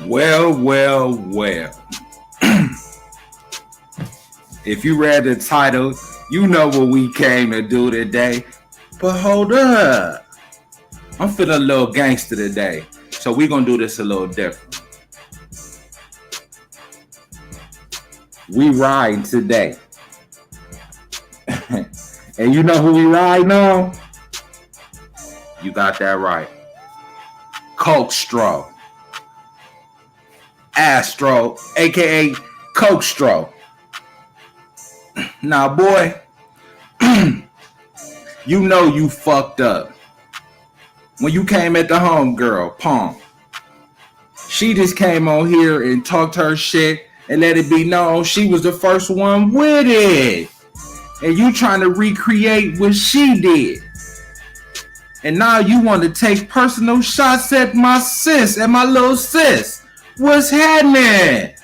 Well. If you read the title, you know what we came to do today. But hold up. I'm feeling a little gangster today. So we're going to do this a little different. We riding today. And you know who we riding on? You got that right. Coke Straw. Astro, a.k.a. Coke Straw. Now, boy, you know you fucked up. When you came at the homegirl, Pong, she just came on here and talked her shit and let it be known she was the first one with it. And you trying to recreate what she did. And now you want to take personal shots at my sis, at my little sis. What's happening?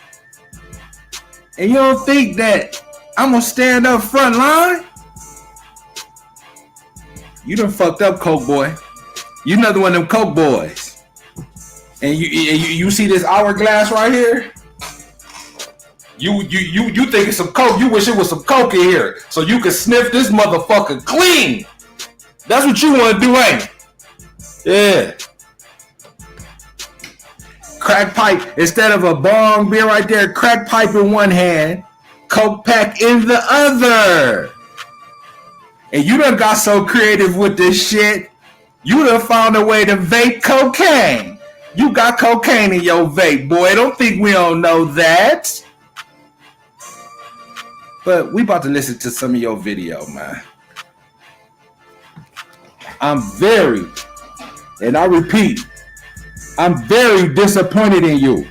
And you don't think that I'm going to stand up front line? You done fucked up, Coke boy. You another one of them Coke boys. And you see this hourglass right here? You think it's some Coke. You wish it was some Coke in here so you could sniff this motherfucker clean. That's what you want to do, ain't it? Yeah. Crack pipe, instead of a bong beer right there, crack pipe in one hand, Coke pack in the other. And you done got so creative with this shit, you done found a way to vape cocaine. You got cocaine in your vape, boy. Don't think we don't know that. But we about to listen to some of your video, man. I'm very, and I repeat, I'm very disappointed in you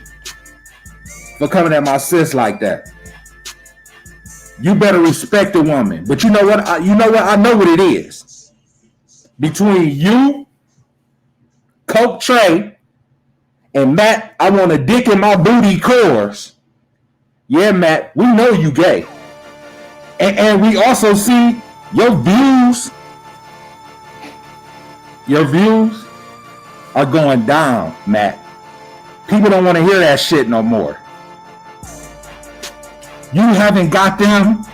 for coming at my sis like that. You better respect the woman. But you know what? I know what it is. Between you, Coke Trey, and Matt, I want a dick in my booty chorus. Yeah, Matt, we know you gay. And we also see your views. Your views are going down, Matt. People don't want to hear that shit no more. You haven't got them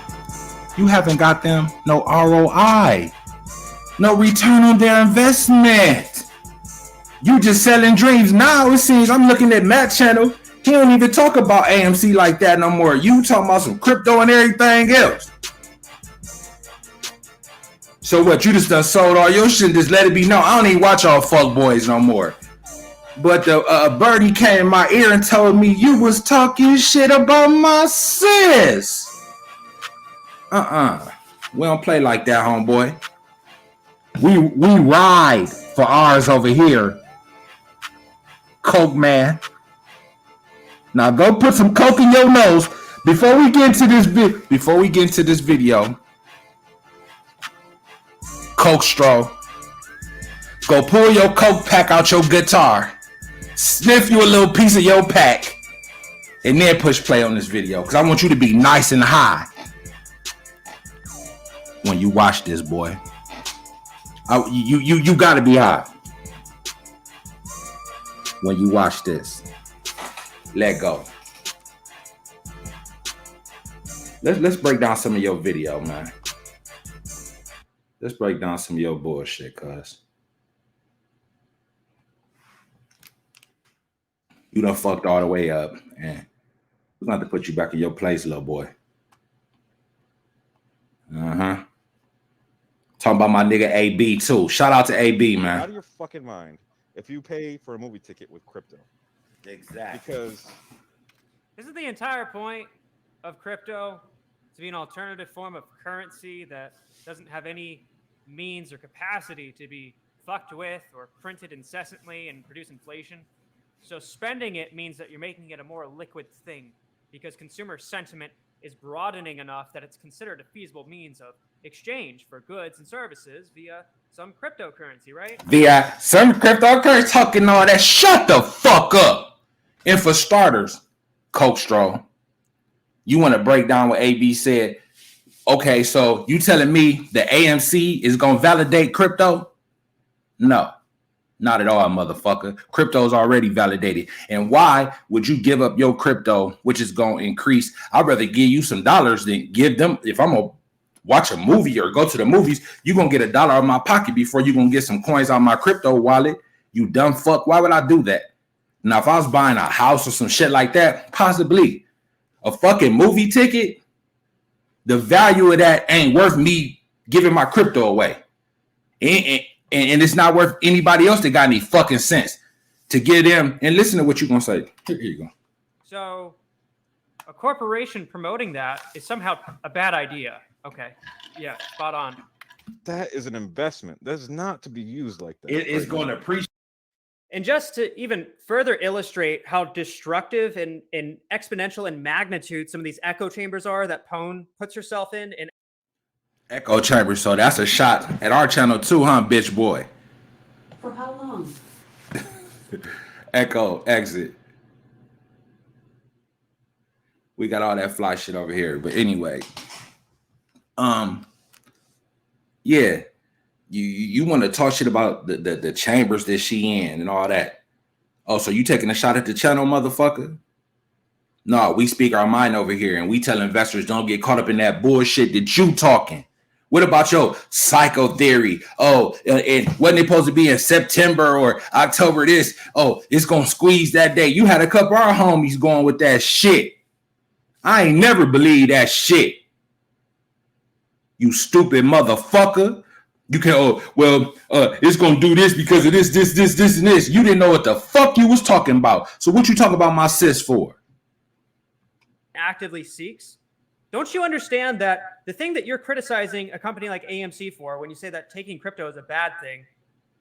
no ROI, no return on their investment. You just selling dreams. Now it seems I'm looking at Matt's channel. He don't even talk about AMC like that no more. You talking about some crypto and everything else. So what, you just done sold all your shit and just let it be known? I don't even watch all fuck boys no more. But the birdie came in my ear and told me you was talking shit about my sis. We don't play like that, homeboy. We ride for ours over here. Coke man. Now go put some Coke in your nose before we get into this video. Coke Straw. Go pull your Coke pack out your guitar. Sniff you a little piece of your pack. And then push play on this video. Because I want you to be nice and high when you watch this, boy. You gotta be high when you watch this. Let go. Let's break down some of your video, man. Let's break down some of your bullshit, cuz. You done fucked all the way up, and we're gonna have to put you back in your place, little boy. Talking about my nigga AB too. Shout out to AB, man. Out of your fucking mind if you pay for a movie ticket with crypto. Exactly. Because isn't the entire point of crypto to be an alternative form of currency that doesn't have any means or capacity to be fucked with or printed incessantly and produce inflation? So spending it means that you're making it a more liquid thing because consumer sentiment is broadening enough that it's considered a feasible means of exchange for goods and services via some cryptocurrency, right? Via some cryptocurrency, talking all that. Shut the fuck up. And for starters, Coke Straw, you want to break down what AB said. Okay, so you telling me the AMC is going to validate crypto? No. Not at all, motherfucker. Crypto's already validated. And why would you give up your crypto, which is going to increase? I'd rather give you some dollars than give them. If I'm going to watch a movie or go to the movies, you're going to get $1 out of my pocket before you're going to get some coins out of my crypto wallet. You dumb fuck. Why would I do that? Now, if I was buying a house or some shit like that, possibly. A fucking movie ticket, the value of that ain't worth me giving my crypto away. And it's not worth anybody else that got any fucking sense to get them. And listen to what you're going to say. Here you go. So a corporation promoting that is somehow a bad idea. Okay. Yeah, spot on. That is an investment. That's not to be used like that. It is going to appreciate. And just to even further illustrate how destructive and exponential in magnitude some of these echo chambers are that Pwn puts herself in. And Echo chamber, so that's a shot at our channel too, huh, bitch boy? For how long? Echo, exit. We got all that fly shit over here. But anyway, yeah. You want to talk shit about the chambers that she in and all that. Oh, so you taking a shot at the channel, motherfucker? No, we speak our mind over here and we tell investors don't get caught up in that bullshit that you talking. What about your psycho theory? Oh, and wasn't it supposed to be in September or October this? Oh, it's going to squeeze that day. You had a couple of our homies going with that shit. I ain't never believed that shit. You stupid motherfucker. You can, it's going to do this because of this, and this. You didn't know what the fuck you was talking about. So what you talking about my sis for? actively seeks. Don't you understand that the thing that you're criticizing a company like AMC for, when you say that taking crypto is a bad thing,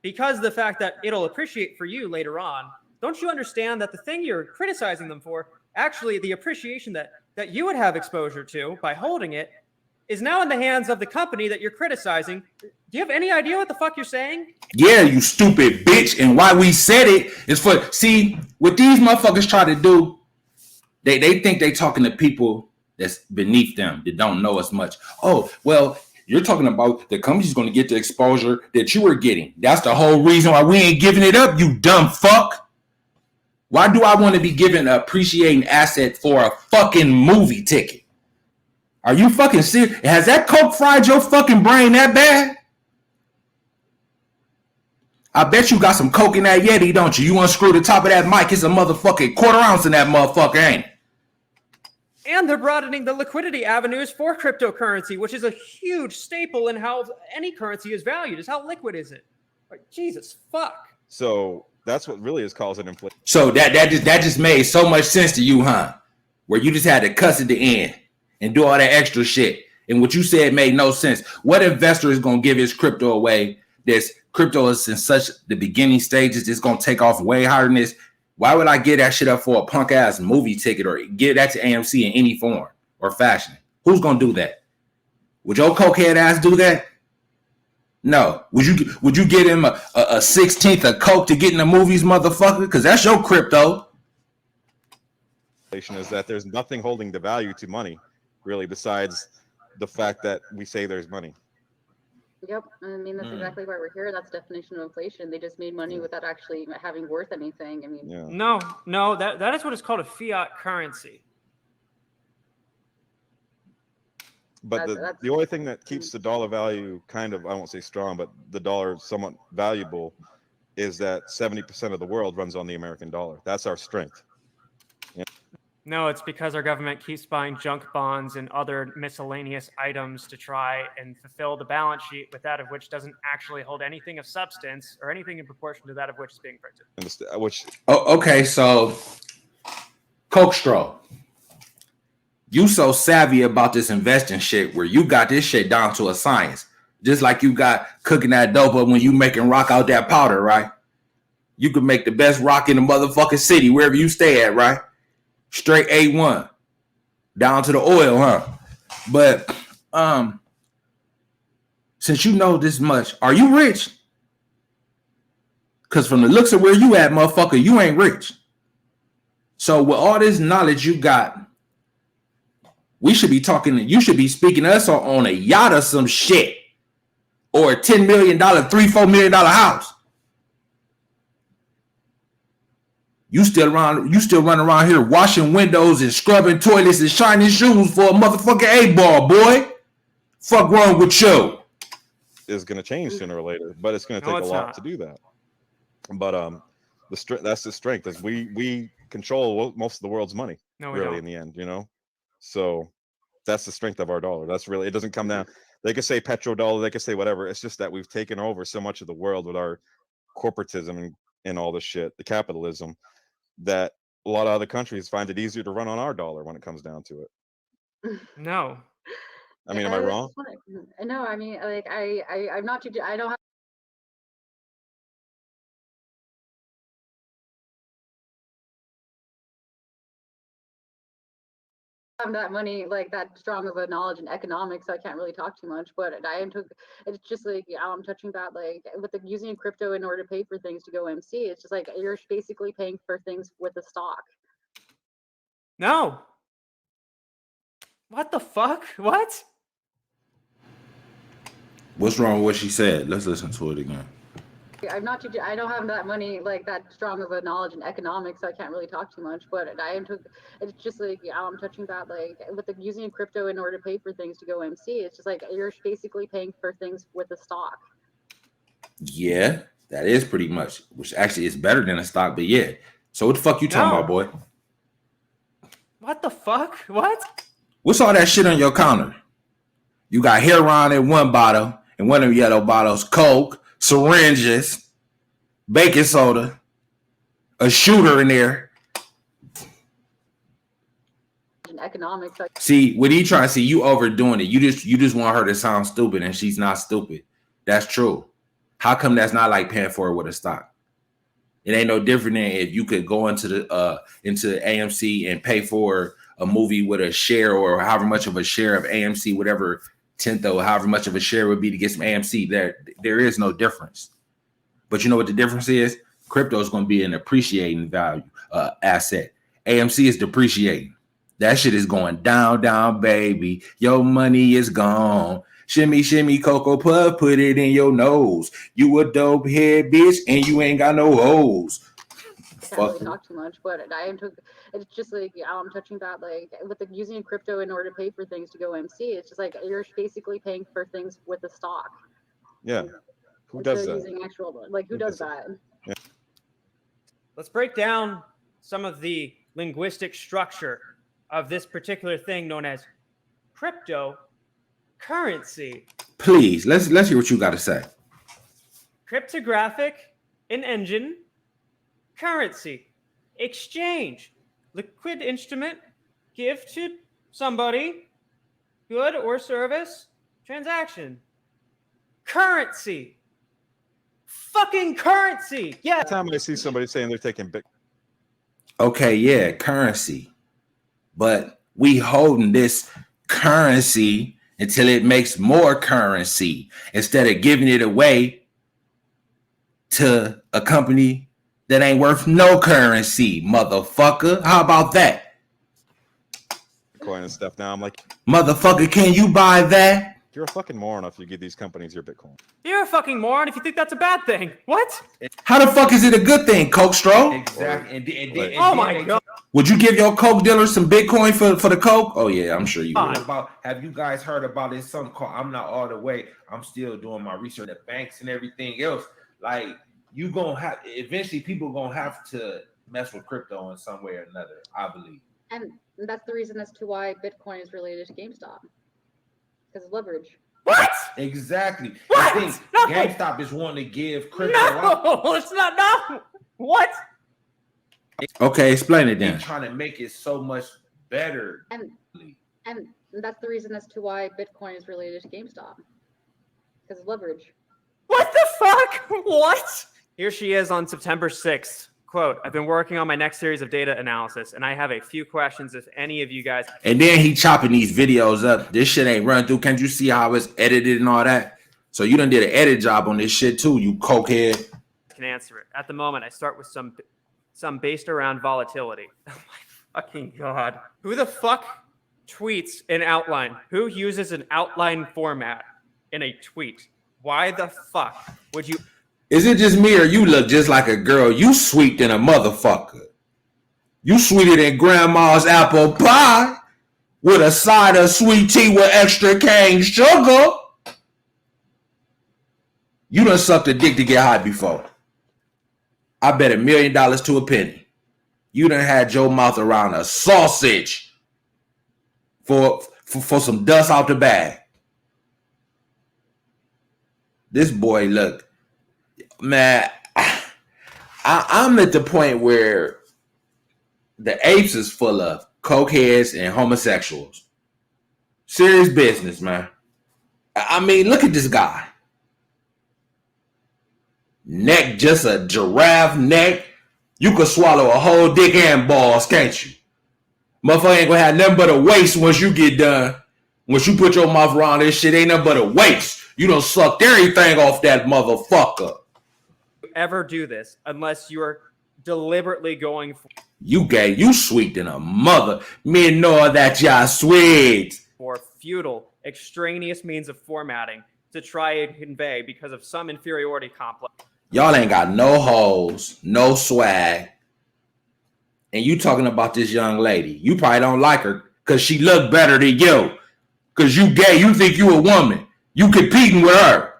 because of the fact that it'll appreciate for you later on, don't you understand that the thing you're criticizing them for, actually the appreciation that you would have exposure to by holding it, is now in the hands of the company that you're criticizing? Do you have any idea what the fuck you're saying? Yeah, you stupid bitch. And why we said it is for, see, what these motherfuckers try to do, they think they talking to people that's beneath them, that don't know as much. Oh, well, you're talking about the company's going to get the exposure that you were getting. That's the whole reason why we ain't giving it up, you dumb fuck. Why do I want to be given an appreciating asset for a fucking movie ticket? Are you fucking serious? Has that coke fried your fucking brain that bad? I bet you got some coke in that Yeti, don't you? You unscrew the top of that mic, it's a motherfucking quarter ounce in that motherfucker, ain't it? And they're broadening the liquidity avenues for cryptocurrency, which is a huge staple in how any currency is valued, is how liquid is it? Like, Jesus fuck. So that's what really is causing inflation. So that just made so much sense to you, huh? Where you just had to cuss at the end and do all that extra shit. And what you said made no sense. What investor is going to give his crypto away? This crypto is in such the beginning stages. It's going to take off way higher than this. Why would I get that shit up for a punk ass movie ticket or give that to AMC in any form or fashion? Who's going to do that? Would your cokehead ass do that? No. Would you get him a 16th of coke to get in the movies, motherfucker? Because that's your crypto. Is that there's nothing holding the value to money, really, besides the fact that we say there's money. Yep, I mean that's exactly why we're here. That's the definition of inflation. They just made money without actually having worth anything. I mean, Yeah. No, that is what is called a fiat currency. But That's- the only thing that keeps the dollar value kind of, I won't say strong, but the dollar somewhat valuable is that 70% of the world runs on the American dollar. That's our strength. No, it's because our government keeps buying junk bonds and other miscellaneous items to try and fulfill the balance sheet, with that of which doesn't actually hold anything of substance or anything in proportion to that of which is being printed. Which Oh, okay, so Coke Straw. You so savvy about this investing shit where you got this shit down to a science. Just like you got cooking that dope up when you making rock out that powder, right? You could make the best rock in the motherfucking city wherever you stay at, right? Straight A1 down to the oil, huh? But since you know this much, are you rich? Because from the looks of where you at, motherfucker, you ain't rich. So with all this knowledge you got, we should be talking, you should be speaking to us on a yacht or some shit, or a $10 million, $3-4 million house. You still running around here washing windows and scrubbing toilets and shining shoes for a motherfucking 8-ball, boy. Fuck wrong with you? Is going to change sooner or later, but it's going to No, take a it's lot not. to do that. But that's the strength, is we control most of the world's money, No, we really, don't. in the end, you know. So that's the strength of our dollar. That's really, it doesn't come down. They could say petrodollar, they could say whatever. It's just that we've taken over so much of the world with our corporatism and all this shit, the capitalism, that a lot of other countries find it easier to run on our dollar when it comes down to it. No. I mean, am I wrong? No, I mean, like I'm not too. I don't have that money, like that strong of a knowledge in economics, so I can't really talk too much. But I am. It's just like I'm touching that, like with the using crypto in order to pay for things to go MC. It's just like you're basically paying for things with the stock. No. What the fuck? What? What's wrong with what she said? Let's listen to it again. I'm not too. I don't have that money, like that strong of a knowledge in economics, so I can't really talk too much. But it's just like I'm touching that, like with the using crypto in order to pay for things to go MC. It's just like you're basically paying for things with the stock. Yeah, that is pretty much, which actually is better than a stock, but yeah. So what the fuck you talking No. about, boy? What the fuck? What? What's all that shit on your counter? You got heroin in one bottle, and one of them yellow bottles, Coke, syringes, baking soda, a shooter in there. In economics, like, See, what he trying to see, you overdoing it. You just want her to sound stupid, and she's not stupid. That's true. How come that's not like paying for it with a stock? It ain't no different than if you could go into AMC and pay for a movie with a share, or however much of a share of AMC, whatever tenth or however much of a share would be to get some AMC. There is no difference. But you know what the difference is? Crypto is going to be an appreciating value asset. AMC is depreciating. That shit is going down, down, baby. Your money is gone. Shimmy, shimmy, Cocoa Puff, put it in your nose. You a dope head bitch, and you ain't got no hoes. I can't really talk too much. But it's just like I'm touching that, like with the using crypto in order to pay for things to go MC. It's just like you're basically paying for things with the stock. Yeah. Who does that? Using actual, like who does that? Yeah. Let's break down some of the linguistic structure of this particular thing known as cryptocurrency. Please, let's hear what you got to say. Cryptographic, an engine, currency, exchange, liquid instrument, give to somebody, good or service, transaction. Currency. Fucking currency. Yeah. Every time I see somebody saying they're taking Bitcoin. Okay, yeah, currency. But we holding this currency until it makes more currency instead of giving it away to a company that ain't worth no currency, motherfucker. How about that? Bitcoin and stuff. Now I'm like, Motherfucker, can you buy that? you're a fucking moron if you give these companies your Bitcoin. You're a fucking moron if you think that's a bad thing. What? How the fuck is it a good thing, Coke Straw? Exactly. Oh my God. Would you give your Coke dealer some Bitcoin for the Coke? Oh yeah, I'm sure you would. Have you guys heard about this? Something called I'm Not All the Way. I'm still doing my research at banks and everything else. Like you gonna have eventually people gonna have to mess with crypto in some way or another, I believe. And that's the reason as to why Bitcoin is related to GameStop. Because of leverage. What? Exactly. What? I think No. GameStop is wanting to give crypto out. No, it's not. No. What? Okay, explain it They're then. trying to make it so much better. And that's the reason as to why Bitcoin is related to GameStop. Because of leverage. What the fuck? What? Here she is on September 6th. Quote, I've been working on my next series of data analysis, and I have a few questions if any of you guys And then he chopping these videos up. This shit ain't run through. Can't you see how it's edited and all that? So you done did an edit job on this shit too, you cokehead. can answer it. At the moment, I start with some based around volatility. Oh my fucking God. Who the fuck tweets an outline? Who uses an outline format in a tweet? Why the fuck would you? Is it just me or you look just like a girl? You sweet than a motherfucker. You sweeter than grandma's apple pie with a side of sweet tea with extra cane sugar. You done sucked a dick to get high before. I bet $1 million to a penny. You done had your mouth around a sausage for some dust out the bag. This boy, look, man, I'm at the point where the apes is full of cokeheads and homosexuals. Serious business, man. I mean, look at this guy. Neck, just a giraffe neck. You could swallow a whole dick and balls, can't you? Motherfucker ain't gonna have nothing but a waste once you get done. Once you put your mouth around this shit, ain't nothing but a waste. You done sucked everything off that motherfucker. Ever do this unless you are deliberately going You gay, you sweet than a mother. Me know that y'all sweet. for futile, extraneous means of formatting to try and convey because of some inferiority complex. Y'all ain't got no hoes, no swag. And you talking about this young lady. You probably don't like her because she look better than you. Because you gay, you think you a woman. You competing with her.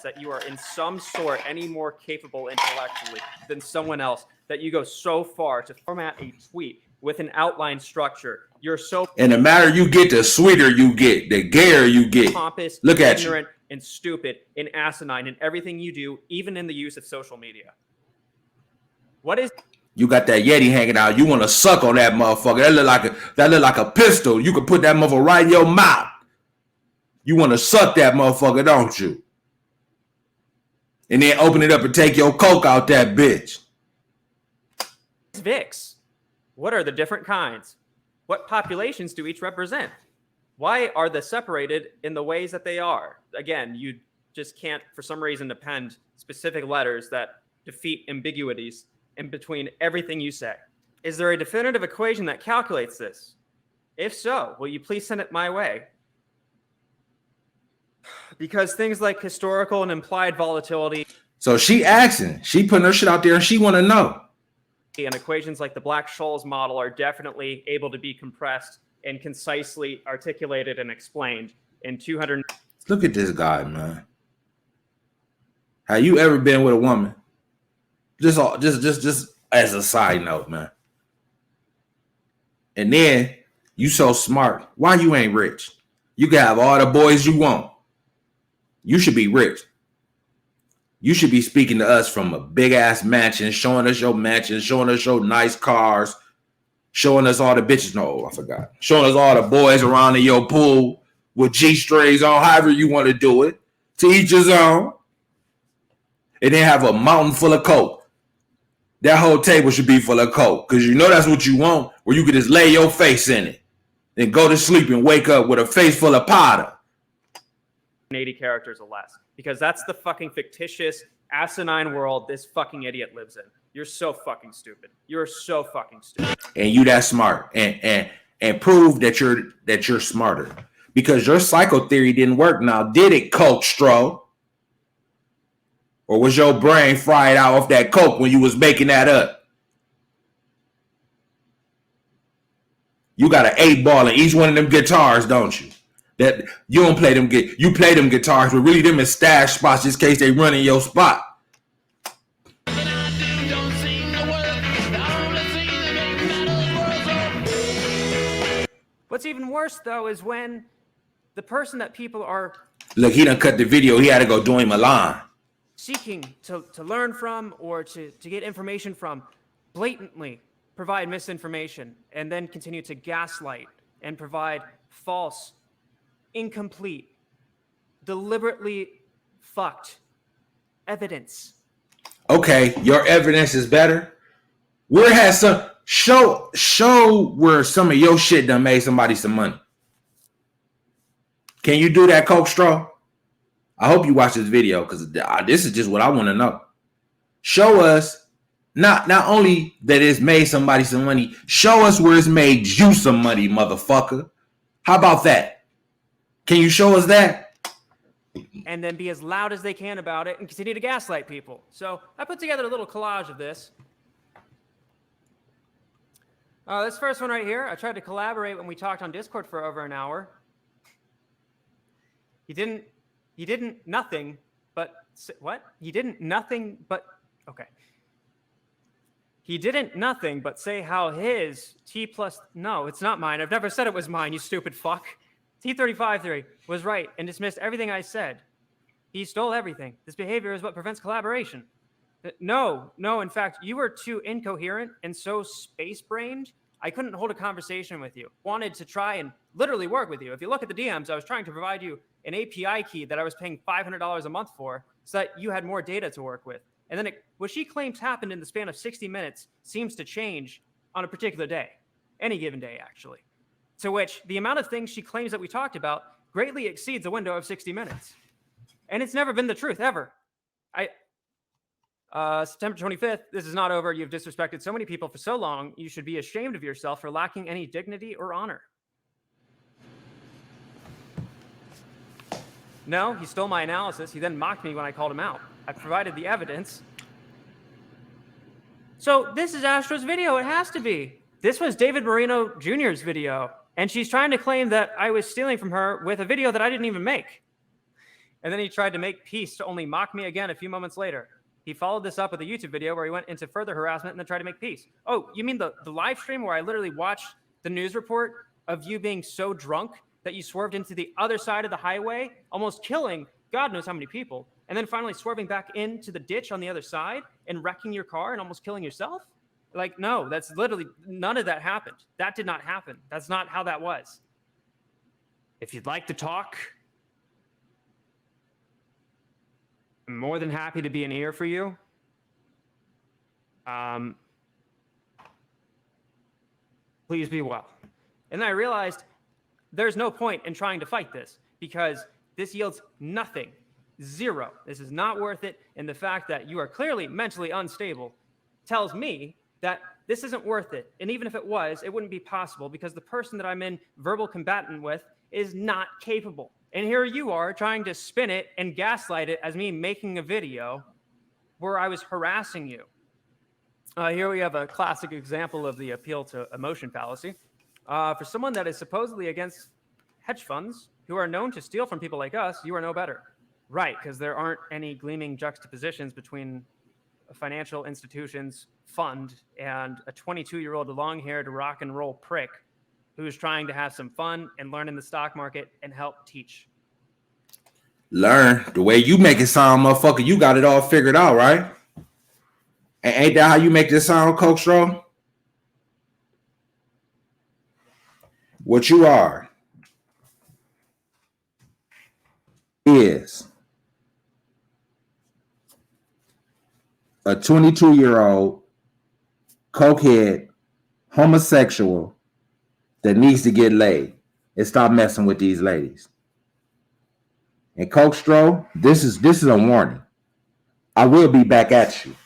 That you are in some sort any more capable intellectually than someone else, that you go so far to format a tweet with an outline structure. You're so And the madder you get, the sweeter you get, the gayer you get. pompous, Look at you. ignorant, and stupid and asinine in everything you do, even in the use of social media. What is You got that Yeti hanging out. You want to suck on that motherfucker. That look like a pistol. You can put that motherfucker right in your mouth. You want to suck that motherfucker, don't you? And then open it up and take your coke out that bitch. Vicks? What are the different kinds? What populations do each represent? Why are they separated in the ways that they are? Again, you just can't, for some reason, append specific letters that defeat ambiguities in between everything you say. Is there a definitive equation that calculates this? If so, will you please send it my way? Because things like historical and implied volatility So she asking. She putting her shit out there and she want to know. and equations like the Black-Scholes model are definitely able to be compressed and concisely articulated and explained in 200. Look at this guy, man. Have you ever been with a woman? Just as a side note, man. And then you so smart. Why you ain't rich? You can have all the boys you want. You should be rich. You should be speaking to us from a big ass mansion, showing us your mansion, showing us your nice cars, showing us all the bitches. No, I forgot. Showing us all the boys around in your pool with G-strings on, however you want to do it. To each his own. And then have a mountain full of coke. That whole table should be full of coke. Because you know that's what you want, where you can just lay your face in it. Then go to sleep and wake up with a face full of powder. 80 characters or less, because that's the fucking fictitious, asinine world this fucking idiot lives in. You're so fucking stupid. You're so fucking stupid. And you that smart. And prove that you're smarter. Because your psycho theory didn't work now, did it, Coke Stro? Or was your brain fried out off that coke when you was making that up? You got an 8-ball in each one of them guitars, don't you? That you don't play them. You play them guitars, but really them is stash spots just in case they run in your spot. What's even worse, though, is when the person that people are Look, he done cut the video. He had to go do him a line. seeking to learn from or to get information from blatantly provide misinformation and then continue to gaslight and provide false, incomplete, deliberately fucked evidence. Okay, your evidence is better. Where has some show where some of your shit done made somebody some money? Can you do that, Coke Straw? I hope you watch this video because this is just what I want to know. Show us not only that it's made somebody some money, show us where it's made you some money, motherfucker. How about that? Can you show us that? And then be as loud as they can about it and continue to gaslight people. So I put together a little collage of this. This first one right here, I tried to collaborate when we talked on Discord for over an hour. He didn't nothing but, what? He didn't nothing but, okay. He didn't nothing but say how his T plus, no, it's not mine. I've never said it was mine, you stupid fuck. T35 theory was right and dismissed everything I said. He stole everything. This behavior is what prevents collaboration. No, in fact, you were too incoherent and so space-brained, I couldn't hold a conversation with you. Wanted to try and literally work with you. If you look at the DMs, I was trying to provide you an API key that I was paying $500 a month for so that you had more data to work with. And then what she claims happened in the span of 60 minutes seems to change on a particular day, any given day, actually. To which the amount of things she claims that we talked about greatly exceeds a window of 60 minutes. And it's never been the truth, ever. September 25th, this is not over. You've disrespected so many people for so long. You should be ashamed of yourself for lacking any dignity or honor. No, he stole my analysis. He then mocked me when I called him out. I provided the evidence. So this is Astro's video. It has to be. This was David Marino Jr.'s video. And she's trying to claim that I was stealing from her with a video that I didn't even make. And then he tried to make peace to only mock me again a few moments later. He followed this up with a YouTube video where he went into further harassment and then tried to make peace. Oh, you mean the live stream where I literally watched the news report of you being so drunk that you swerved into the other side of the highway, almost killing God knows how many people, and then finally swerving back into the ditch on the other side and wrecking your car and almost killing yourself? Like, no, that's literally, none of that happened. That did not happen. That's not how that was. If you'd like to talk, I'm more than happy to be an ear for you. Please be well. And then I realized there's no point in trying to fight this because this yields nothing, zero. This is not worth it. And the fact that you are clearly mentally unstable tells me that this isn't worth it. And even if it was, it wouldn't be possible because the person that I'm in verbal combatant with is not capable. And here you are trying to spin it and gaslight it as me making a video where I was harassing you. Here we have a classic example of the appeal to emotion fallacy. For someone that is supposedly against hedge funds who are known to steal from people like us, you are no better. Right, because there aren't any gleaming juxtapositions between a financial institution's fund and a 22-year-old long-haired rock and roll prick who's trying to have some fun and learn in the stock market and help teach. Learn the way you make it sound, motherfucker. You got it all figured out, right? And ain't that how you make this sound, Coach Stroh? What you are is a 22-year-old cokehead homosexual that needs to get laid and stop messing with these ladies. And Coach Stroh, this is a warning. I will be back at you.